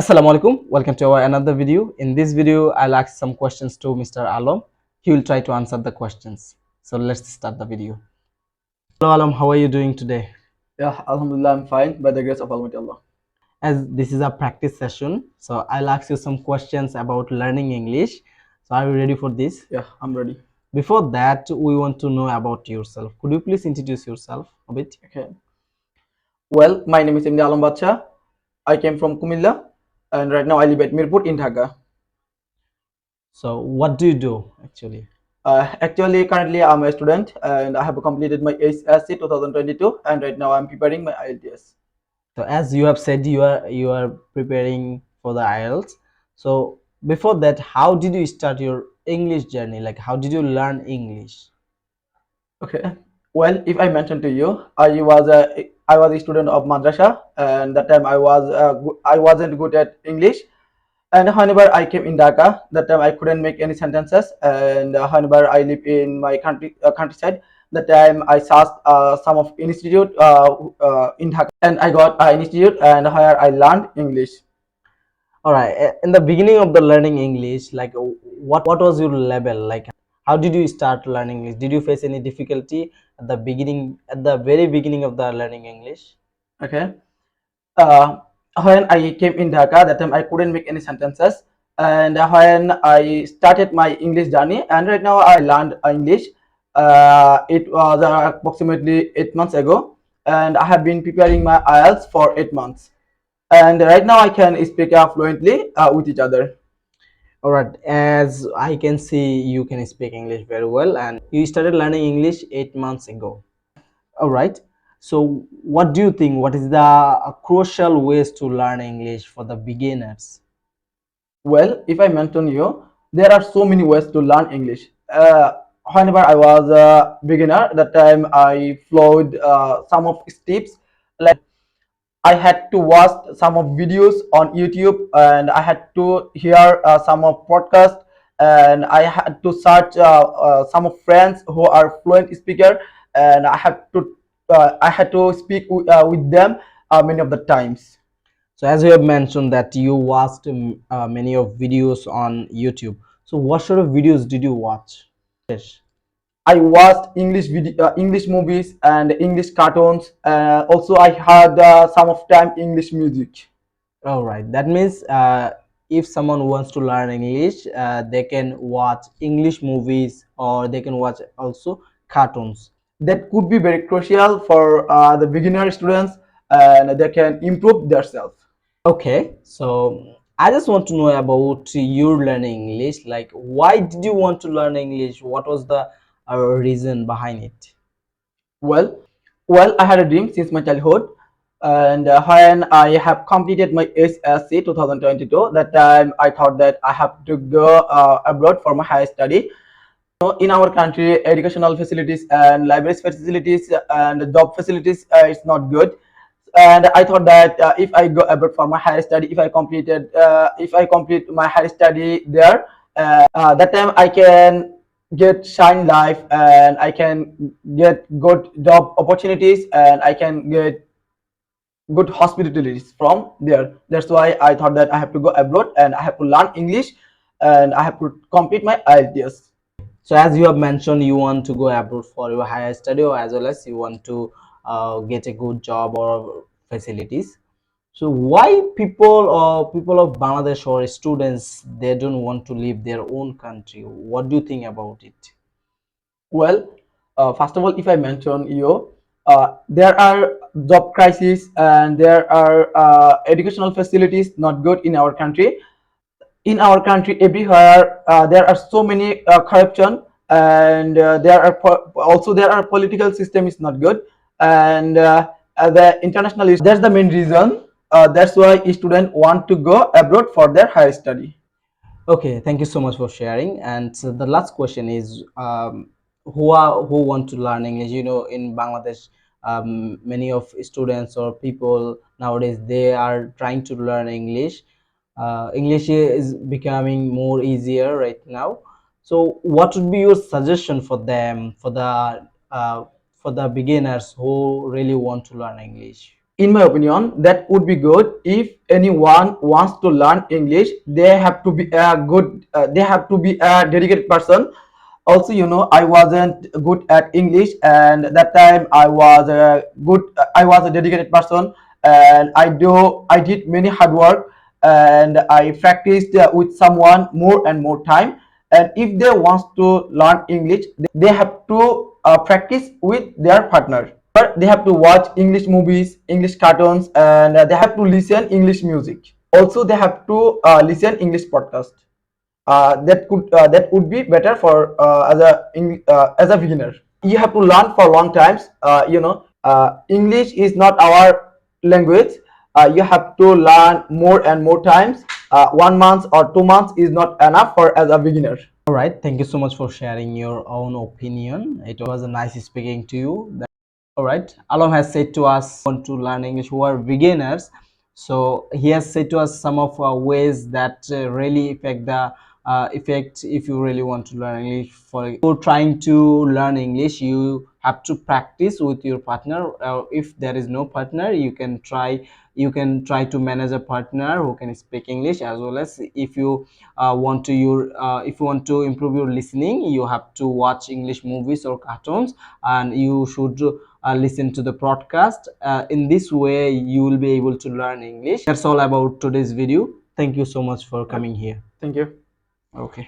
Assalamu alaikum. Welcome to our another video. In this video, I'll ask some questions to Mr. Alam. He will try to answer the questions. So let's start the video. Hello Alam, how are you doing today? Yeah, Alhamdulillah, I'm fine by the grace of Almighty Allah. As this is a practice session, so I'll ask you some questions about learning English. So are you ready for this? Yeah, I'm ready. Before that, we want to know about yourself. Could you please introduce yourself a bit? Okay. Well, my name is Imdi Alam Bacha. I came from Kumilla, and right now I live at Mirpur in Dhaka. So what do you do actually? Actually, currently I'm a student, and I have completed my HSC 2022, and right now I'm preparing my IELTS. So as you have said, you are preparing for the IELTS. So before that, how did you start your English journey? Like how did you learn English? Okay. Well, if I mention to you, I was a student of madrasa, and that time I wasn't good at English. And whenever I came in Dhaka, that time I couldn't make any sentences. And whenever I live in my countryside, that time I searched some of institute in Dhaka, and I got an institute and where I learned English. All right. In the beginning of the learning English, like what was your level? Like how did you start learning English? Did you face any difficulty at the beginning, at the very beginning of the learning English? Okay. Uh, when I came in Dhaka, that time I couldn't make any sentences. And when I started my English journey, and right now I learned English. It was approximately 8 months ago, and I have been preparing my IELTS for 8 months. And right now I can speak fluently with each other. All right. As I can see, you can speak English very well, and you started learning English 8 months ago. All right. So, what do you think? What is the crucial ways to learn English for the beginners? Well, if I mention you, there are so many ways to learn English. Whenever I was a beginner, that time I followed some of steps. I had to watch some of videos on YouTube, and I had to hear some of podcasts, and I had to search some of friends who are fluent speaker, and I had to speak with them many of the times. So, as you have mentioned that you watched many of videos on YouTube. So, what sort of videos did you watch? Yes. I watched English movies and English cartoons. Also, I heard some of time English music. All right. That means if someone wants to learn English, they can watch English movies or they can watch also cartoons. That could be very crucial for the beginner students, and they can improve themselves. Okay, so I just want to know about your learning English. Like, why did you want to learn English? What was the reason behind it? Well, well, I had a dream since my childhood, and when I have completed my SSC 2022, that time I thought that I have to go abroad for my higher study. In our country, educational facilities and libraries facilities and job facilities is not good. And I thought that if I go abroad for my higher study, if I complete my higher study there, that time I can get shine life, and I can get good job opportunities, and I can get good hospitalities from there. That's why I thought that I have to go abroad and I have to learn English, and I have to complete my IELTS. So, as you have mentioned, you want to go abroad for your higher study, or as well as you want to get a good job or facilities. So, why people of Bangladesh or students they don't want to leave their own country? What do you think about it? Well, first of all, if I mention you, there are job crises and there are educational facilities not good in our country. In our country, everywhere there are so many corruption, and there are political system is not good, and the international is that's the main reason. That's why students want to go abroad for their higher study. Okay, thank you so much for sharing. And so the last question is, who want to learn English? You know, in Bangladesh, many of students or people nowadays they are trying to learn English. English is becoming more easier right now. So, what would be your suggestion for them, for the beginners who really want to learn English? in my opinion, that would be good. If anyone wants to learn English, they have to be a good they have to be a dedicated person. Also, I wasn't good at English, and that time I was a dedicated person, and I did many hard work, and I practiced with someone more and more time. And if they want to learn English, they have to practice with their partner. They have to watch English movies, English cartoons, and they have to listen English music. Also, they have to listen English podcast. That would be better for as a beginner. You have to learn for long times. English is not our language. You have to learn more and more times. 1 month or 2 months is not enough for as a beginner. All right, thank you so much for sharing your own opinion. It was a nice speaking to you. All right, Alom has said to us want to learn English who are beginners. So he has said to us some of ways that really affect the effect if you really want to learn English. For you're trying to learn English, you have to practice with your partner. If there is no partner, you can try to manage a partner who can speak English, as well as if you want to improve your listening, you have to watch English movies or cartoons, and you should listen to the podcast. In this way you will be able to learn English. That's all about today's video. Thank you so much for Yep. coming here. Thank you. Okay.